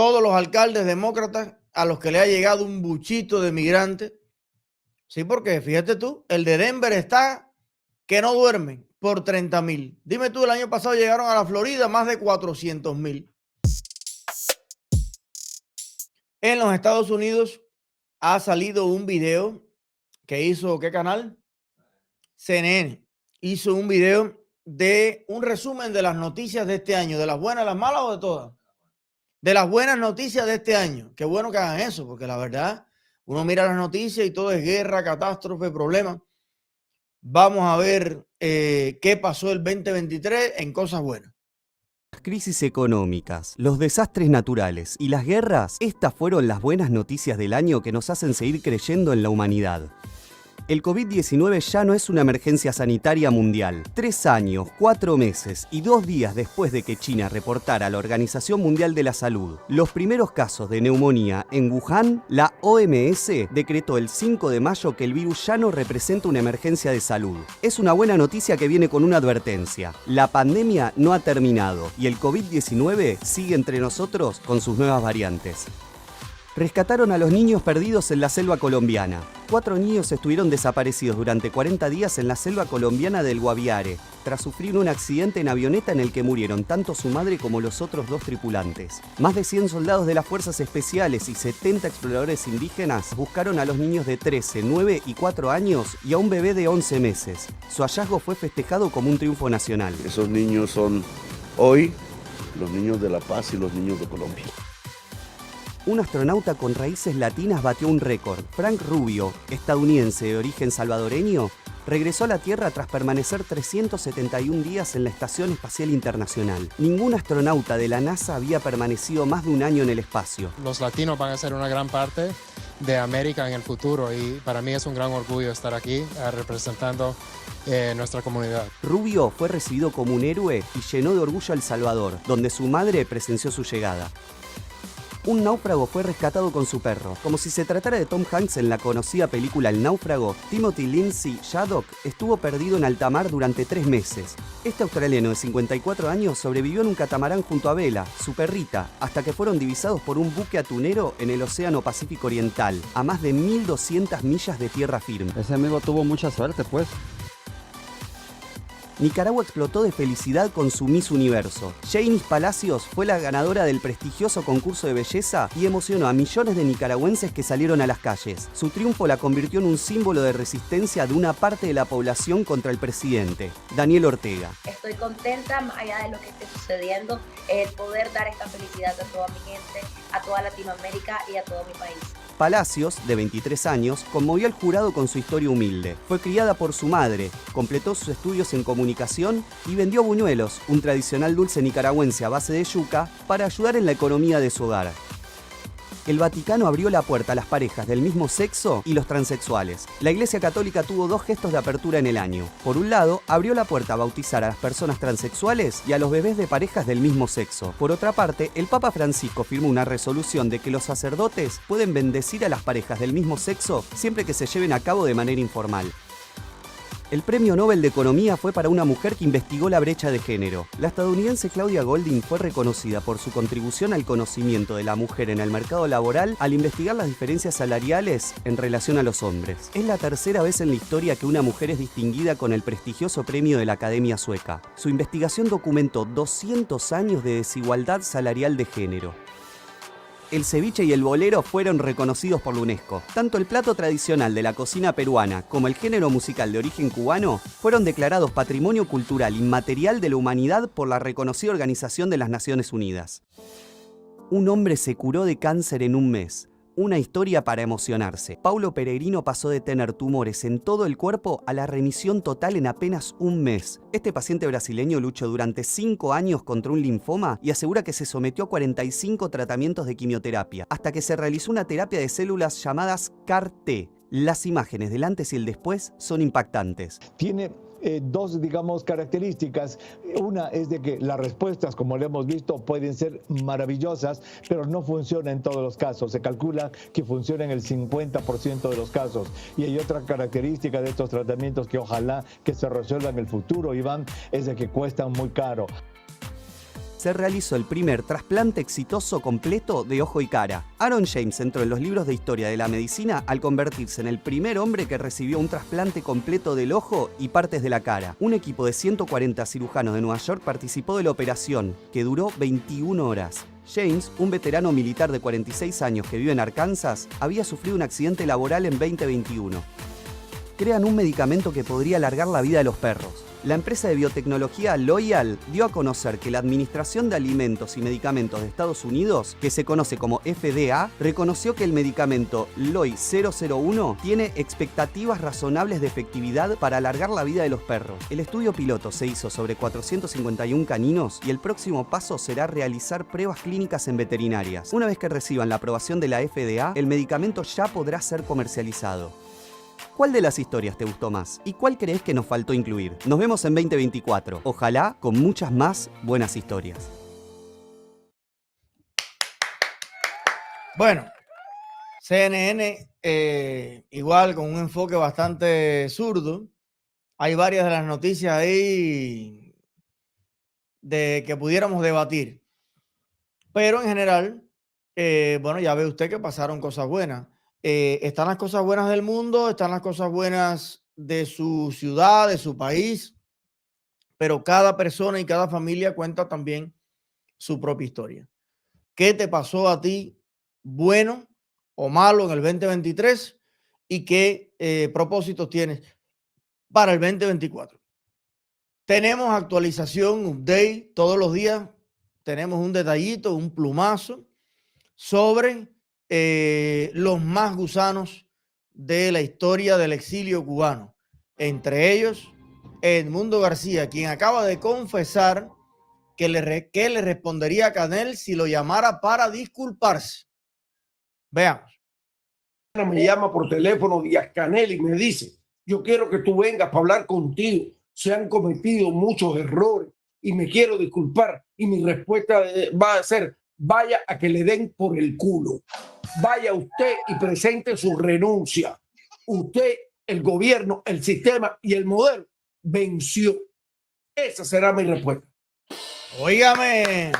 todos los alcaldes demócratas a los que le ha llegado un buchito de migrantes. Sí, porque fíjate tú, el de Denver está que no duermen por 30,000. Dime tú, el año pasado llegaron a la Florida más de 400,000. En los Estados Unidos ha salido un video que hizo, ¿qué canal? CNN. Hizo un video de un resumen de las noticias de este año, de las buenas, las malas o de todas. De las buenas noticias de este año. Qué bueno que hagan eso, porque la verdad, uno mira las noticias y todo es guerra, catástrofe, problemas. Vamos a ver qué pasó el 2023 en cosas buenas. Las crisis económicas, los desastres naturales y las guerras, estas fueron las buenas noticias del año que nos hacen seguir creyendo en la humanidad. El COVID-19 ya no es una emergencia sanitaria mundial. 3 años, 4 meses y 2 días después de que China reportara a la Organización Mundial de la Salud los primeros casos de neumonía en Wuhan, la OMS decretó el 5 de mayo que el virus ya no representa una emergencia de salud. Es una buena noticia que viene con una advertencia. La pandemia no ha terminado y el COVID-19 sigue entre nosotros con sus nuevas variantes. Rescataron a los niños perdidos en la selva colombiana. 4 niños estuvieron desaparecidos durante 40 días en la selva colombiana del Guaviare, tras sufrir un accidente en avioneta en el que murieron tanto su madre como los otros 2 tripulantes. Más de 100 soldados de las fuerzas especiales y 70 exploradores indígenas buscaron a los niños de 13, 9 y 4 años y a un bebé de 11 meses. Su hallazgo fue festejado como un triunfo nacional. Esos niños son hoy los niños de La Paz y los niños de Colombia. Un astronauta con raíces latinas batió un récord. Frank Rubio, estadounidense de origen salvadoreño, regresó a la Tierra tras permanecer 371 días en la Estación Espacial Internacional. Ningún astronauta de la NASA había permanecido más de un año en el espacio. Los latinos van a ser una gran parte de América en el futuro y para mí es un gran orgullo estar aquí representando nuestra comunidad. Rubio fue recibido como un héroe y llenó de orgullo a El Salvador, donde su madre presenció su llegada. Un náufrago fue rescatado con su perro. Como si se tratara de Tom Hanks en la conocida película El náufrago, Timothy Lindsay Shaddock estuvo perdido en alta mar durante 3 meses. Este australiano de 54 años sobrevivió en un catamarán junto a Bella, su perrita, hasta que fueron divisados por un buque atunero en el Océano Pacífico Oriental, a más de 1.200 millas de tierra firme. Ese amigo tuvo mucha suerte, pues. Nicaragua explotó de felicidad con su Miss Universo. Jainis Palacios fue la ganadora del prestigioso concurso de belleza y emocionó a millones de nicaragüenses que salieron a las calles. Su triunfo la convirtió en un símbolo de resistencia de una parte de la población contra el presidente, Daniel Ortega. Estoy contenta, más allá de lo que esté sucediendo, el poder dar esta felicidad a toda mi gente, a toda Latinoamérica y a todo mi país. Palacios, de 23 años, conmovió al jurado con su historia humilde. Fue criada por su madre, completó sus estudios en comunicación y vendió buñuelos, un tradicional dulce nicaragüense a base de yuca, para ayudar en la economía de su hogar. El Vaticano abrió la puerta a las parejas del mismo sexo y los transexuales. La Iglesia Católica tuvo 2 gestos de apertura en el año. Por un lado, abrió la puerta a bautizar a las personas transexuales y a los bebés de parejas del mismo sexo. Por otra parte, el Papa Francisco firmó una resolución de que los sacerdotes pueden bendecir a las parejas del mismo sexo siempre que se lleven a cabo de manera informal. El Premio Nobel de Economía fue para una mujer que investigó la brecha de género. La estadounidense Claudia Goldin fue reconocida por su contribución al conocimiento de la mujer en el mercado laboral al investigar las diferencias salariales en relación a los hombres. Es la 3ª vez en la historia que una mujer es distinguida con el prestigioso premio de la Academia Sueca. Su investigación documentó 200 años de desigualdad salarial de género. El ceviche y el bolero fueron reconocidos por la UNESCO. Tanto el plato tradicional de la cocina peruana como el género musical de origen cubano fueron declarados Patrimonio Cultural Inmaterial de la Humanidad por la reconocida Organización de las Naciones Unidas. Un hombre se curó de cáncer en un mes. Una historia para emocionarse. Paulo Peregrino pasó de tener tumores en todo el cuerpo a la remisión total en apenas un mes. Este paciente brasileño luchó durante 5 años contra un linfoma y asegura que se sometió a 45 tratamientos de quimioterapia, hasta que se realizó una terapia de células llamadas CAR-T. Las imágenes del antes y el después son impactantes. Tiene 2, digamos, características. Una es de que las respuestas, como lo hemos visto, pueden ser maravillosas, pero no funciona en todos los casos. Se calcula que funciona en el 50% de los casos. Y hay otra característica de estos tratamientos que ojalá que se resuelvan en el futuro, Iván, es de que cuestan muy caro. se realizó el primer trasplante exitoso completo de ojo y cara. Aaron James entró en los libros de historia de la medicina al convertirse en el primer hombre que recibió un trasplante completo del ojo y partes de la cara. Un equipo de 140 cirujanos de Nueva York participó de la operación, que duró 21 horas. James, un veterano militar de 46 años que vive en Arkansas, había sufrido un accidente laboral en 2021. Crean un medicamento que podría alargar la vida de los perros. La empresa de biotecnología Loyal dio a conocer que la Administración de Alimentos y Medicamentos de Estados Unidos, que se conoce como FDA, reconoció que el medicamento LOI 001 tiene expectativas razonables de efectividad para alargar la vida de los perros. El estudio piloto se hizo sobre 451 caninos y el próximo paso será realizar pruebas clínicas en veterinarias. Una vez que reciban la aprobación de la FDA, el medicamento ya podrá ser comercializado. ¿Cuál de las historias te gustó más? ¿Y cuál crees que nos faltó incluir? Nos vemos en 2024. Ojalá con muchas más buenas historias. Bueno, CNN, igual con un enfoque bastante zurdo. Hay varias de las noticias ahí de que pudiéramos debatir. Pero en general, bueno, ya ve usted que pasaron cosas buenas. Están las cosas buenas del mundo, están las cosas buenas de su ciudad, de su país, pero cada persona y cada familia cuenta también su propia historia. ¿Qué te pasó a ti bueno o malo en el 2023 y qué propósitos tienes para el 2024? Tenemos actualización, update todos los días. Tenemos un detallito, un plumazo sobre los más gusanos de la historia del exilio cubano. Entre ellos, Edmundo García, quien acaba de confesar que le respondería a Canel si lo llamara para disculparse. Veamos. Me llama por teléfono Díaz Canel y me dice: yo quiero que tú vengas para hablar contigo. Se han cometido muchos errores y me quiero disculpar. Y mi respuesta va a ser: vaya a que le den por el culo. Vaya usted y presente su renuncia. Usted, el gobierno, el sistema y el modelo venció. Esa será mi respuesta. Óigame.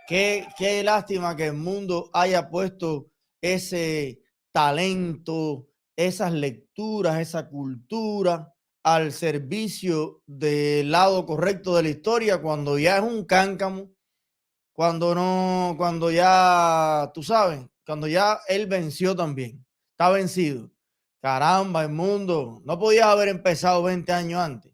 Qué lástima que el mundo haya puesto ese talento, esas lecturas, esa cultura al servicio del lado correcto de la historia cuando ya es un cáncamo, cuando ya, tú sabes, cuando ya él venció también, está vencido. Caramba, el mundo, no podías haber empezado 20 años antes.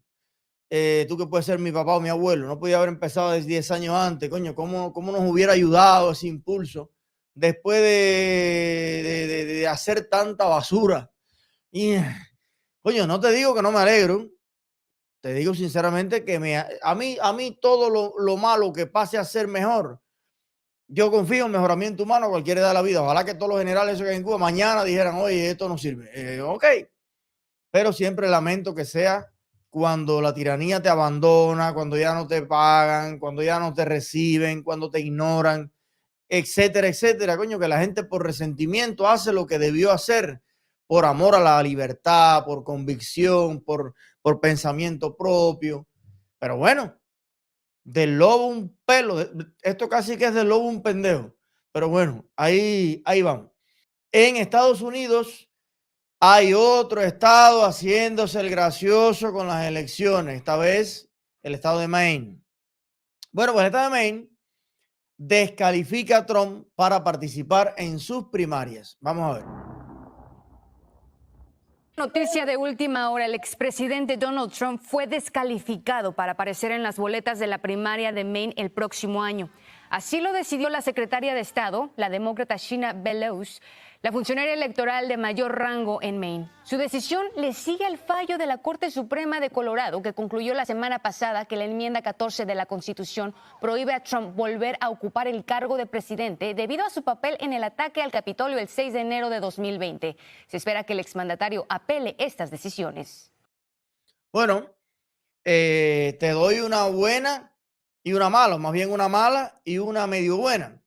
Tú que puedes ser mi papá o mi abuelo, no podía haber empezado 10 años antes, coño, ¿cómo nos hubiera ayudado ese impulso después de hacer tanta basura? Y, coño, no te digo que no me alegro, te digo sinceramente que a mí todo lo malo que pase a ser mejor, yo confío en mejoramiento humano a cualquier edad de la vida. Ojalá que todos los generales que hay en Cuba mañana dijeran: oye, esto no sirve. Ok, pero siempre lamento que sea cuando la tiranía te abandona, cuando ya no te pagan, cuando ya no te reciben, cuando te ignoran, etcétera, etcétera. Coño, que la gente por resentimiento hace lo que debió hacer, por amor a la libertad, por convicción, por pensamiento propio. Pero bueno, del lobo un pelo, esto casi que es del lobo un pendejo. Pero bueno, ahí vamos. En Estados Unidos hay otro estado haciéndose el gracioso con las elecciones, esta vez el estado de Maine. Bueno, pues el estado de Maine descalifica a Trump para participar en sus primarias. Vamos a ver. Noticia de última hora: el expresidente Donald Trump fue descalificado para aparecer en las boletas de la primaria de Maine el próximo año. Así lo decidió la secretaria de Estado, la demócrata Shanna Bellows, la funcionaria electoral de mayor rango en Maine. Su decisión le sigue al fallo de la Corte Suprema de Colorado, que concluyó la semana pasada que la enmienda 14 de la Constitución prohíbe a Trump volver a ocupar el cargo de presidente debido a su papel en el ataque al Capitolio el 6 de enero de 2020. Se espera que el exmandatario apele estas decisiones. Bueno, te doy una buena y una mala, más bien una mala y una medio buena.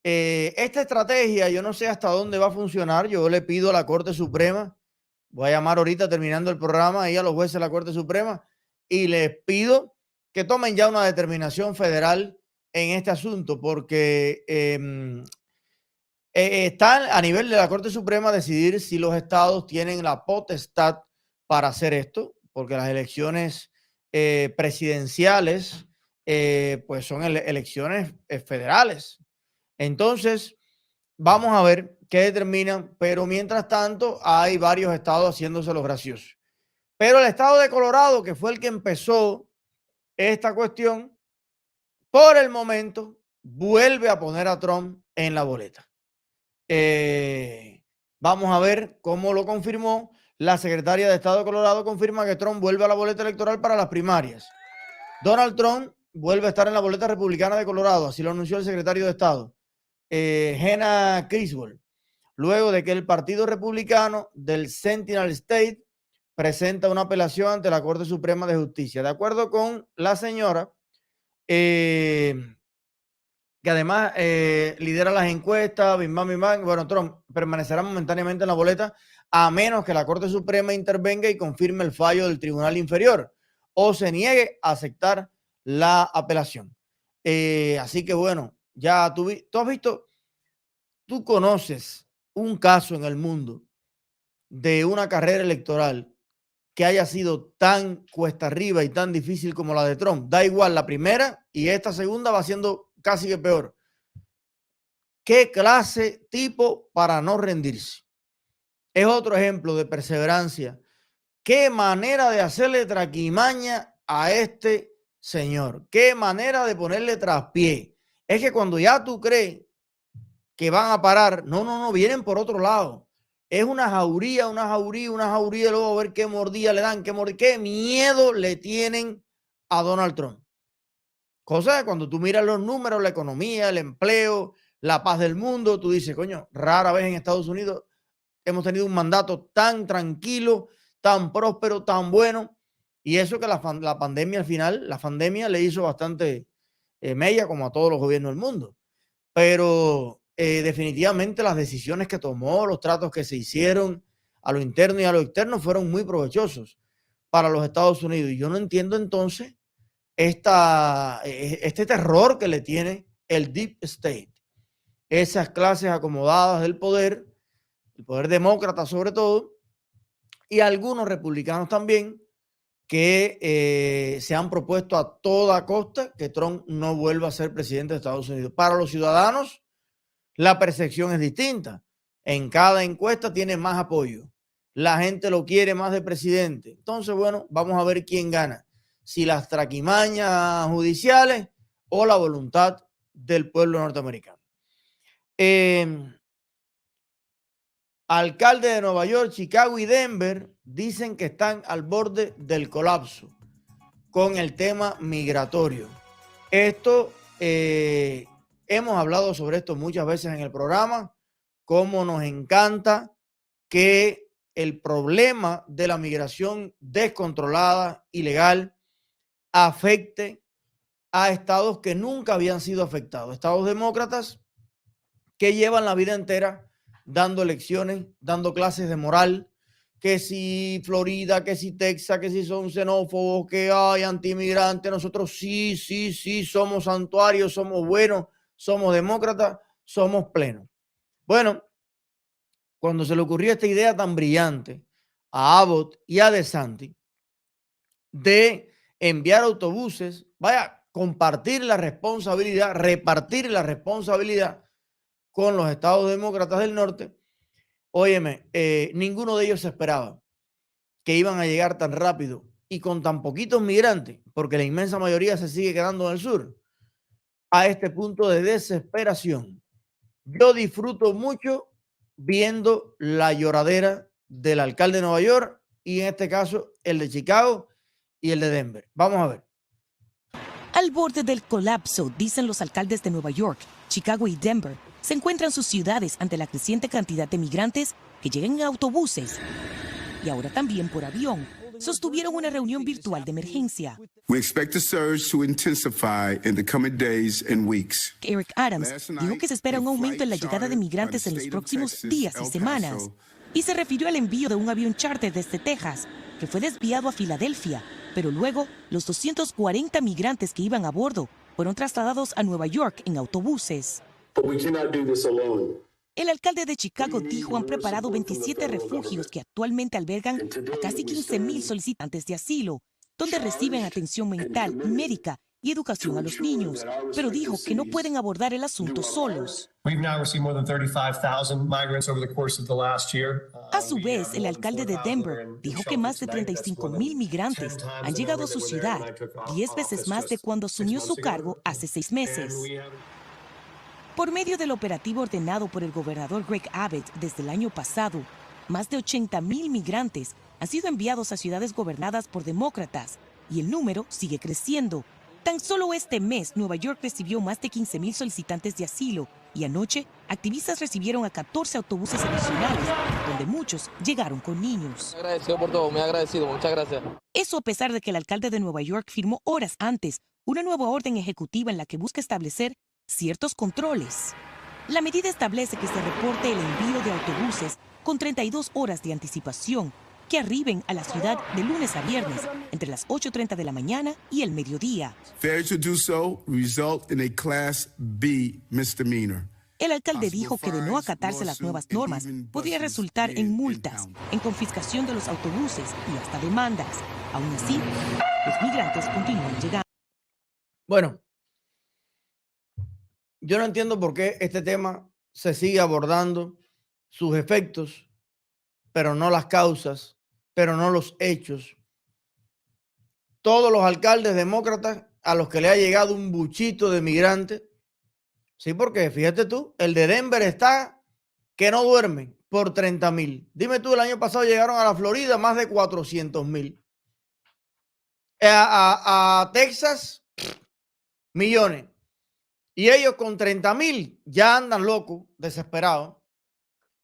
Esta estrategia yo no sé hasta dónde va a funcionar. Yo le pido a la Corte Suprema, voy a llamar ahorita terminando el programa ahí a los jueces de la Corte Suprema y les pido que tomen ya una determinación federal en este asunto, porque está a nivel de la Corte Suprema decidir si los estados tienen la potestad para hacer esto, porque las elecciones presidenciales pues son elecciones federales. Entonces, vamos a ver qué determinan, pero mientras tanto hay varios estados haciéndose los graciosos. Pero el estado de Colorado, que fue el que empezó esta cuestión, por el momento vuelve a poner a Trump en la boleta. Vamos a ver cómo lo confirmó. La secretaria de Estado de Colorado confirma que Trump vuelve a la boleta electoral para las primarias. Donald Trump vuelve a estar en la boleta republicana de Colorado, así lo anunció el secretario de Estado, Hannah Criswell, luego de que el Partido Republicano del Sentinel State presenta una apelación ante la Corte Suprema de Justicia. De acuerdo con la señora, que además lidera las encuestas, bueno, Trump permanecerá momentáneamente en la boleta a menos que la Corte Suprema intervenga y confirme el fallo del Tribunal Inferior o se niegue a aceptar la apelación. Así que bueno, ya tú has visto, tú conoces un caso en el mundo de una carrera electoral que haya sido tan cuesta arriba y tan difícil como la de Trump. Da igual la primera y esta segunda va siendo casi que peor. ¿Qué clase tipo para no rendirse? Es otro ejemplo de perseverancia. Qué manera de hacerle traquimaña a este señor. Qué manera de ponerle traspié. Es que cuando ya tú crees que van a parar, no, vienen por otro lado. Es una jauría, luego a ver qué mordida le dan, qué miedo le tienen a Donald Trump. Cosa que cuando tú miras los números, la economía, el empleo, la paz del mundo, tú dices, coño, rara vez en Estados Unidos hemos tenido un mandato tan tranquilo, tan próspero, tan bueno. Y eso que la pandemia al final, la pandemia le hizo bastante mella como a todos los gobiernos del mundo. Pero definitivamente las decisiones que tomó, los tratos que se hicieron a lo interno y a lo externo fueron muy provechosos para los Estados Unidos. Y yo no entiendo entonces este terror que le tiene el Deep State. Esas clases acomodadas del poder, el poder demócrata sobre todo, y algunos republicanos también, que se han propuesto a toda costa que Trump no vuelva a ser presidente de Estados Unidos. Para los ciudadanos, la percepción es distinta. En cada encuesta tiene más apoyo. La gente lo quiere más de presidente. Entonces, bueno, vamos a ver quién gana. Si las traquimañas judiciales o la voluntad del pueblo norteamericano. Alcalde de Nueva York, Chicago y Denver dicen que están al borde del colapso con el tema migratorio. Esto, hemos hablado sobre esto muchas veces en el programa, cómo nos encanta que el problema de la migración descontrolada, ilegal, afecte a estados que nunca habían sido afectados. Estados demócratas que llevan la vida entera dando lecciones, dando clases de moral, que si Florida, que si Texas, que si son xenófobos, que hay antiinmigrantes, nosotros sí, somos santuarios, somos buenos, somos demócratas, somos plenos. Bueno, cuando se le ocurrió esta idea tan brillante a Abbott y a DeSantis de enviar autobuses, compartir la responsabilidad, repartir la responsabilidad con los estados demócratas del norte, óyeme, ninguno de ellos se esperaba que iban a llegar tan rápido y con tan poquitos migrantes, porque la inmensa mayoría se sigue quedando en el sur, a este punto de desesperación. Yo disfruto mucho viendo la lloradera del alcalde de Nueva York y en este caso el de Chicago y el de Denver. Vamos a ver. Al borde del colapso, dicen los alcaldes de Nueva York, Chicago y Denver, se encuentran sus ciudades ante la creciente cantidad de migrantes que llegan en autobuses y ahora también por avión. Sostuvieron una reunión virtual de emergencia. We expect the surge to intensify in the coming days and weeks. Eric Adams dijo que se espera un aumento en la llegada de migrantes en los próximos días y semanas y se refirió al envío de un avión charter desde Texas que fue desviado a Filadelfia, pero luego los 240 migrantes que iban a bordo fueron trasladados a Nueva York en autobuses. El alcalde de Chicago dijo han preparado 27 refugios que actualmente albergan a casi 15,000 solicitantes de asilo, donde reciben atención mental, médica y educación a los niños, pero dijo que no pueden abordar el asunto solos. A su vez, el alcalde de Denver dijo que más de 35,000 migrantes han llegado a su ciudad, 10 veces más de cuando asumió su cargo hace 6 meses. Por medio del operativo ordenado por el gobernador Greg Abbott desde el año pasado, más de 80,000 migrantes han sido enviados a ciudades gobernadas por demócratas y el número sigue creciendo. Tan solo este mes, Nueva York recibió más de 15,000 solicitantes de asilo y anoche, activistas recibieron a 14 autobuses adicionales, donde muchos llegaron con niños. Agradecido por todo, muy agradecido, muchas gracias. Eso a pesar de que el alcalde de Nueva York firmó horas antes una nueva orden ejecutiva en la que busca establecer ciertos controles. La medida establece que se reporte el envío de autobuses con 32 horas de anticipación que arriben a la ciudad de lunes a viernes entre las 8:30 de la mañana y el mediodía. Failure to do so result in a Class B misdemeanor. El alcalde dijo que de no acatarse las nuevas normas podría resultar en multas, en confiscación de los autobuses y hasta demandas. Aún así, los migrantes continúan llegando. Bueno, yo no entiendo por qué este tema se sigue abordando, sus efectos, pero no las causas, pero no los hechos. Todos los alcaldes demócratas a los que le ha llegado un buchito de migrantes, sí, porque fíjate tú, el de Denver está que no duerme por 30,000. Dime tú, el año pasado llegaron a la Florida más de 400,000. A Texas, millones. Y ellos con 30,000 ya andan locos, desesperados.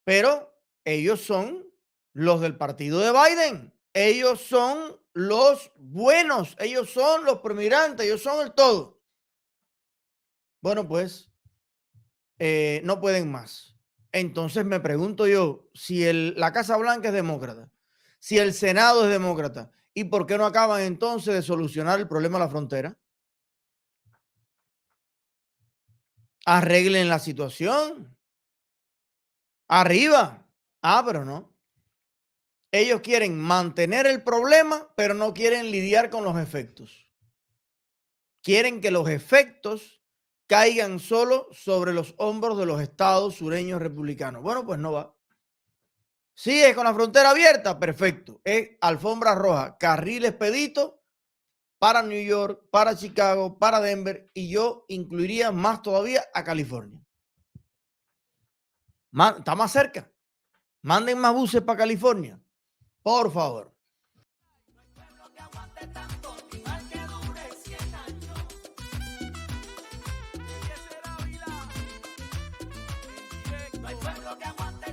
Pero ellos son los del partido de Biden. Ellos son los buenos. Ellos son los promigrantes. Ellos son el todo. Bueno, pues no pueden más. Entonces me pregunto yo, si la Casa Blanca es demócrata, si el Senado es demócrata, ¿y por qué no acaban entonces de solucionar el problema de la frontera? Arreglen la situación. Arriba. Pero no. Ellos quieren mantener el problema, pero no quieren lidiar con los efectos. Quieren que los efectos caigan solo sobre los hombros de los estados sureños republicanos. Bueno, pues no va. Si es con la frontera abierta, perfecto. Es alfombra roja, carril expedito para New York, para Chicago, para Denver, y yo incluiría más todavía a California. Está más cerca. Manden más buses para California, por favor.